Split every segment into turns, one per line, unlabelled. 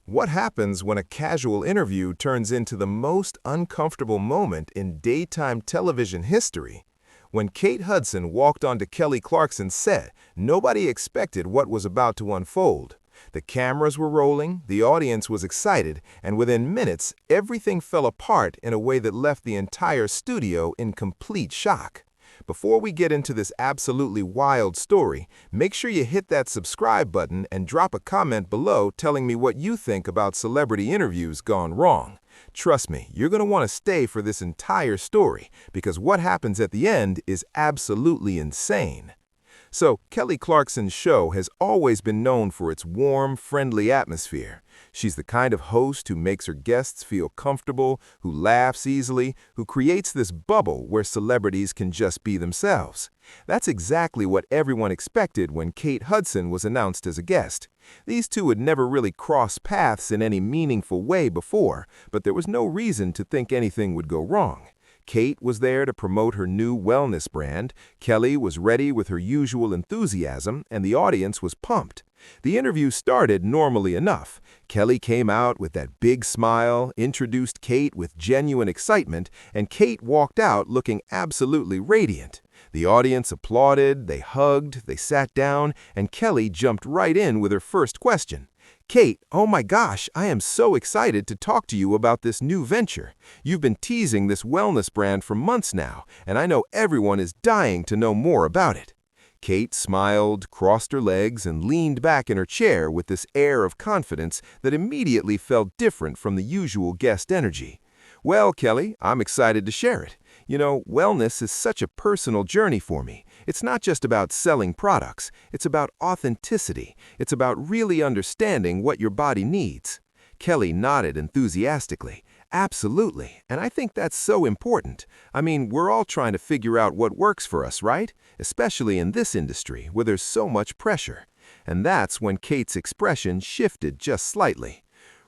What happens when a casual interview turns into the most uncomfortable moment in daytime television history? When Kate Hudson walked onto Kelly Clarkson's set, nobody expected what was about to unfold. The cameras were rolling, the audience was excited, and within minutes, everything fell apart in a way that left the entire studio in complete shock. Before we get into this absolutely wild story, make sure you hit that subscribe button and drop a comment below telling me what you think about celebrity interviews gone wrong. Trust me, you're going to want to stay for this entire story because what happens at the end is absolutely insane. So, Kelly Clarkson's show has always been known for its warm, friendly atmosphere. She's the kind of host who makes her guests feel comfortable, who laughs easily, who creates this bubble where celebrities can just be themselves. That's exactly what everyone expected when Kate Hudson was announced as a guest. These two had never really crossed paths in any meaningful way before, but there was no reason to think anything would go wrong. Kate was there to promote her new wellness brand, Kelly was ready with her usual enthusiasm, and the audience was pumped. The interview started normally enough. Kelly came out with that big smile, introduced Kate with genuine excitement, and Kate walked out looking absolutely radiant. The audience applauded, they hugged, they sat down, and Kelly jumped right in with her first question. "Kate, oh my gosh, I am so excited to talk to you about this new venture. You've been teasing this wellness brand for months now, and I know everyone is dying to know more about it." Kate smiled, crossed her legs, and leaned back in her chair with this air of confidence that immediately felt different from the usual guest energy. "Well, Kelly, I'm excited to share it. You know, wellness is such a personal journey for me. It's not just about selling products. It's about authenticity. It's about really understanding what your body needs." Kelly nodded enthusiastically. "Absolutely, and I think that's so important. I mean, we're all trying to figure out what works for us, right? Especially in this industry where there's so much pressure." And that's when Kate's expression shifted just slightly.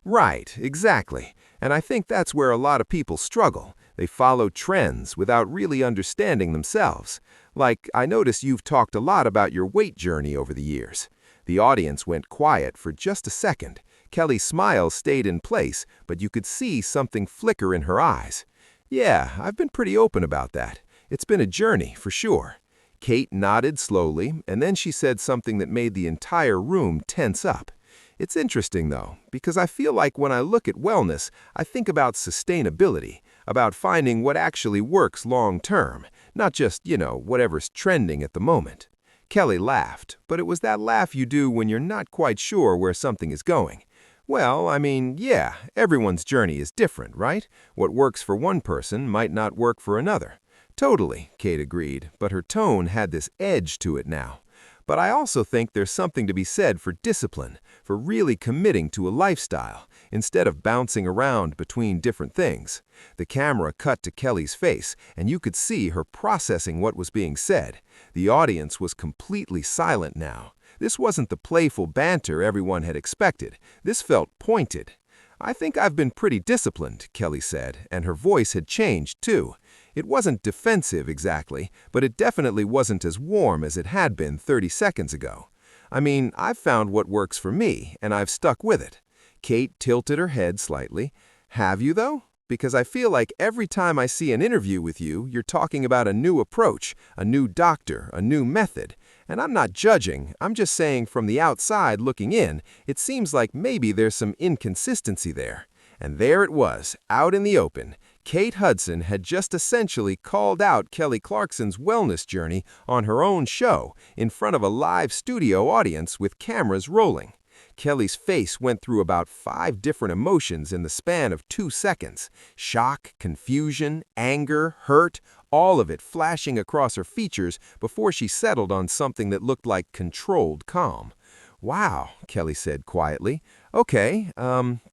"Right, exactly. And I think that's where a lot of people struggle. They follow trends without really understanding themselves. Like, I notice you've talked a lot about your weight journey over the years." The audience went quiet for just a second. Kelly's smile stayed in place, but you could see something flicker in her eyes. "Yeah, I've been pretty open about that. It's been a journey, for sure." Kate nodded slowly, and then she said something that made the entire room tense up. "It's interesting, though, because I feel like when I look at wellness, I think about sustainability, about finding what actually works long-term, not just, whatever's trending at the moment." Kelly laughed, but it was that laugh you do when you're not quite sure where something is going. "Well, I mean, yeah, everyone's journey is different, right? What works for one person might not work for another." "Totally," Kate agreed, but her tone had this edge to it now. "But I also think there's something to be said for discipline, for really committing to a lifestyle, instead of bouncing around between different things." The camera cut to Kelly's face, and you could see her processing what was being said. The audience was completely silent now. This wasn't the playful banter everyone had expected. This felt pointed. "I think I've been pretty disciplined," Kelly said, and her voice had changed, too. It wasn't defensive exactly, but it definitely wasn't as warm as it had been 30 seconds ago. "I mean, I've found what works for me, and I've stuck with it." Kate tilted her head slightly. "Have you, though? Because I feel like every time I see an interview with you, you're talking about a new approach, a new doctor, a new method. And I'm not judging, I'm just saying from the outside looking in, it seems like maybe there's some inconsistency there." And there it was, out in the open. Kate Hudson had just essentially called out Kelly Clarkson's wellness journey on her own show in front of a live studio audience with cameras rolling. Kelly's face went through about 5 different emotions in the span of 2 seconds. Shock, confusion, anger, hurt, all of it flashing across her features before she settled on something that looked like controlled calm. "Wow," Kelly said quietly. "Okay,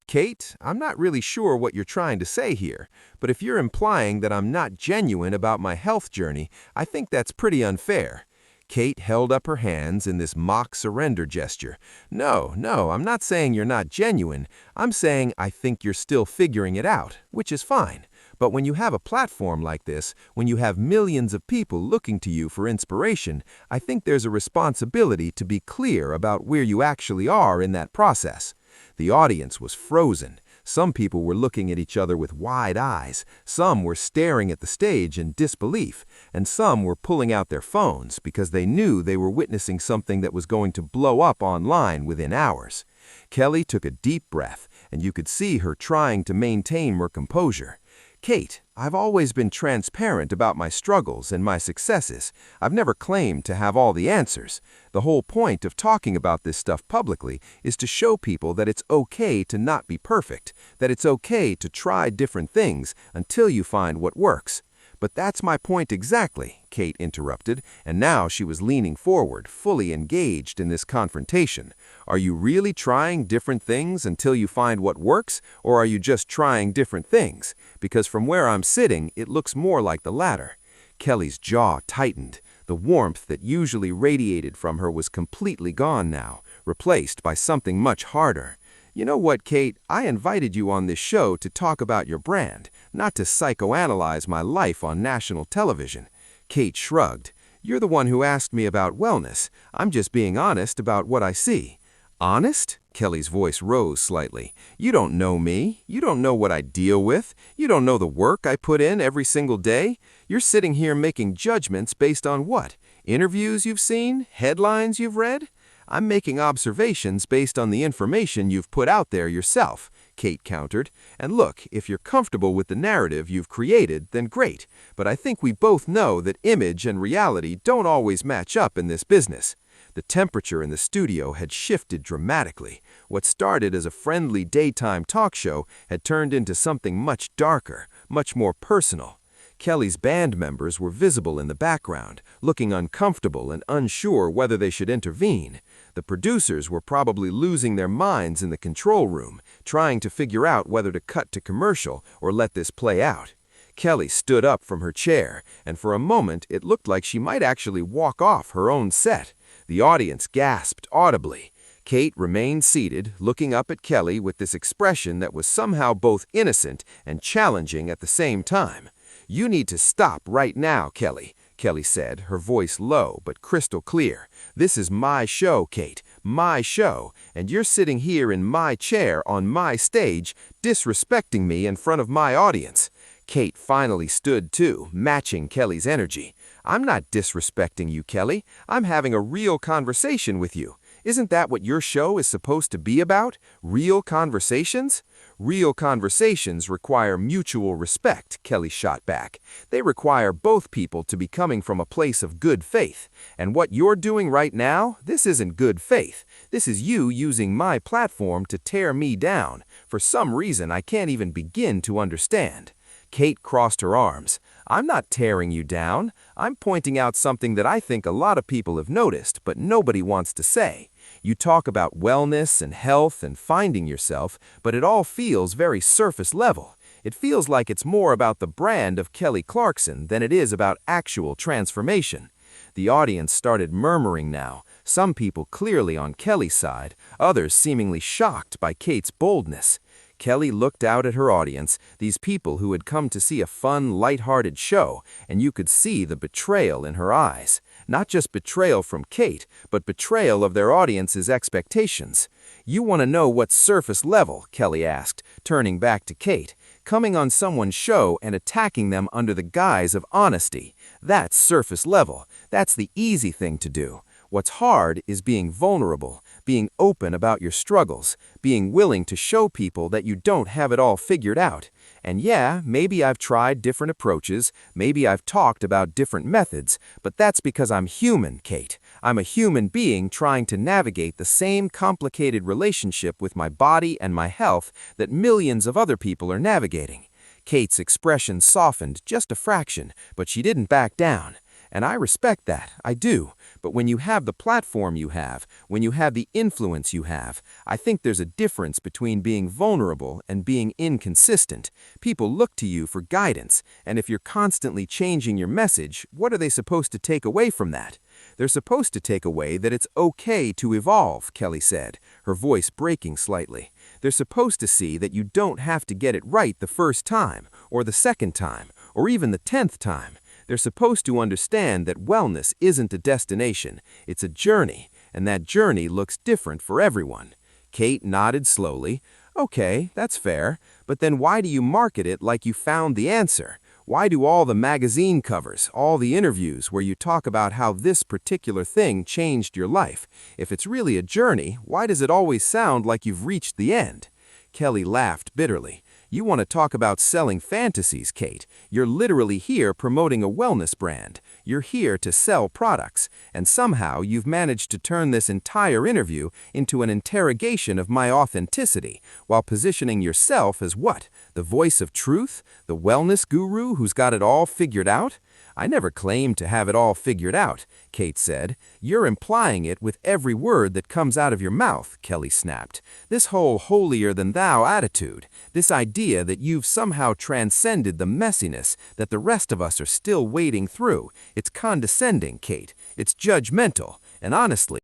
Kate, I'm not really sure what you're trying to say here, but if you're implying that I'm not genuine about my health journey, I think that's pretty unfair." Kate held up her hands in this mock surrender gesture. No, I'm not saying you're not genuine. I'm saying I think you're still figuring it out, which is fine. But when you have a platform like this, when you have millions of people looking to you for inspiration, I think there's a responsibility to be clear about where you actually are in that process. The audience was frozen. Some people were looking at each other with wide eyes, some were staring at the stage in disbelief, and some were pulling out their phones because they knew they were witnessing something that was going to blow up online within hours. Kelly took a deep breath, and you could see her trying to maintain her composure. "Kate, I've always been transparent about my struggles and my successes. I've never claimed to have all the answers. The whole point of talking about this stuff publicly is to show people that it's okay to not be perfect, that it's okay to try different things until you find what works." "But that's my point exactly," Kate interrupted, and now she was leaning forward, fully engaged in this confrontation. "Are you really trying different things until you find what works, or are you just trying different things? Because from where I'm sitting, it looks more like the latter." Kelly's jaw tightened. The warmth that usually radiated from her was completely gone now, replaced by something much harder. "You know what, Kate? I invited you on this show to talk about your brand, not to psychoanalyze my life on national television." Kate shrugged. "You're the one who asked me about wellness. I'm just being honest about what I see." "Honest?" Kelly's voice rose slightly. "You don't know me. You don't know what I deal with. You don't know the work I put in every single day. You're sitting here making judgments based on what? Interviews you've seen? Headlines you've read?" "I'm making observations based on the information you've put out there yourself," Kate countered. "And look, if you're comfortable with the narrative you've created, then great. But I think we both know that image and reality don't always match up in this business." The temperature in the studio had shifted dramatically. What started as a friendly daytime talk show had turned into something much darker, much more personal. Kelly's band members were visible in the background, looking uncomfortable and unsure whether they should intervene. The producers were probably losing their minds in the control room, trying to figure out whether to cut to commercial or let this play out. Kelly stood up from her chair, and for a moment it looked like she might actually walk off her own set. The audience gasped audibly. Kate remained seated, looking up at Kelly with this expression that was somehow both innocent and challenging at the same time. "You need to stop right now, Kelly," Kelly said, her voice low but crystal clear. "This is my show, Kate, my show, and you're sitting here in my chair on my stage, disrespecting me in front of my audience." Kate finally stood too, matching Kelly's energy. "I'm not disrespecting you, Kelly. I'm having a real conversation with you. Isn't that what your show is supposed to be about? Real conversations?" "Real conversations require mutual respect," Kelly shot back. "They require both people to be coming from a place of good faith. And what you're doing right now, this isn't good faith. This is you using my platform to tear me down, for some reason I can't even begin to understand." Kate crossed her arms. "I'm not tearing you down. I'm pointing out something that I think a lot of people have noticed, but nobody wants to say. You talk about wellness and health and finding yourself, but it all feels very surface level. It feels like it's more about the brand of Kelly Clarkson than it is about actual transformation." The audience started murmuring now, some people clearly on Kelly's side, others seemingly shocked by Kate's boldness. Kelly looked out at her audience, these people who had come to see a fun, light-hearted show, and you could see the betrayal in her eyes. Not just betrayal from Kate, but betrayal of their audience's expectations. "You want to know what's surface level?" Kelly asked, turning back to Kate. "Coming on someone's show and attacking them under the guise of honesty. That's surface level. That's the easy thing to do. What's hard is being vulnerable, being open about your struggles, being willing to show people that you don't have it all figured out. And yeah, maybe I've tried different approaches, maybe I've talked about different methods, but that's because I'm human, Kate. I'm a human being trying to navigate the same complicated relationship with my body and my health that millions of other people are navigating." Kate's expression softened just a fraction, but she didn't back down. "And I respect that, I do. But when you have the platform you have, when you have the influence you have, I think there's a difference between being vulnerable and being inconsistent. People look to you for guidance, and if you're constantly changing your message, what are they supposed to take away from that? They're supposed to take away that it's okay to evolve," Kelly said, her voice breaking slightly. "They're supposed to see that you don't have to get it right the first time, or the second time, or even the 10th time. They're supposed to understand that wellness isn't a destination, it's a journey, and that journey looks different for everyone."
Kate nodded slowly. Okay, that's fair. But then why do you market it like you found the answer? Why do all the magazine covers, all the interviews where you talk about how this particular thing changed your life? If it's really a journey, why does it always sound like you've reached the end? Kelly laughed bitterly. You want to talk about selling fantasies, Kate. You're literally here promoting a wellness brand. You're here to sell products. And somehow you've managed to turn this entire interview into an interrogation of my authenticity, while positioning yourself as what? The voice of truth? The wellness guru who's got it all figured out? I never claimed to have it all figured out, Kate said. You're implying it with every word that comes out of your mouth, Kelly snapped. This whole holier-than-thou attitude, this idea that you've somehow transcended the messiness that the rest of us are still wading through, it's condescending, Kate. It's judgmental. And honestly,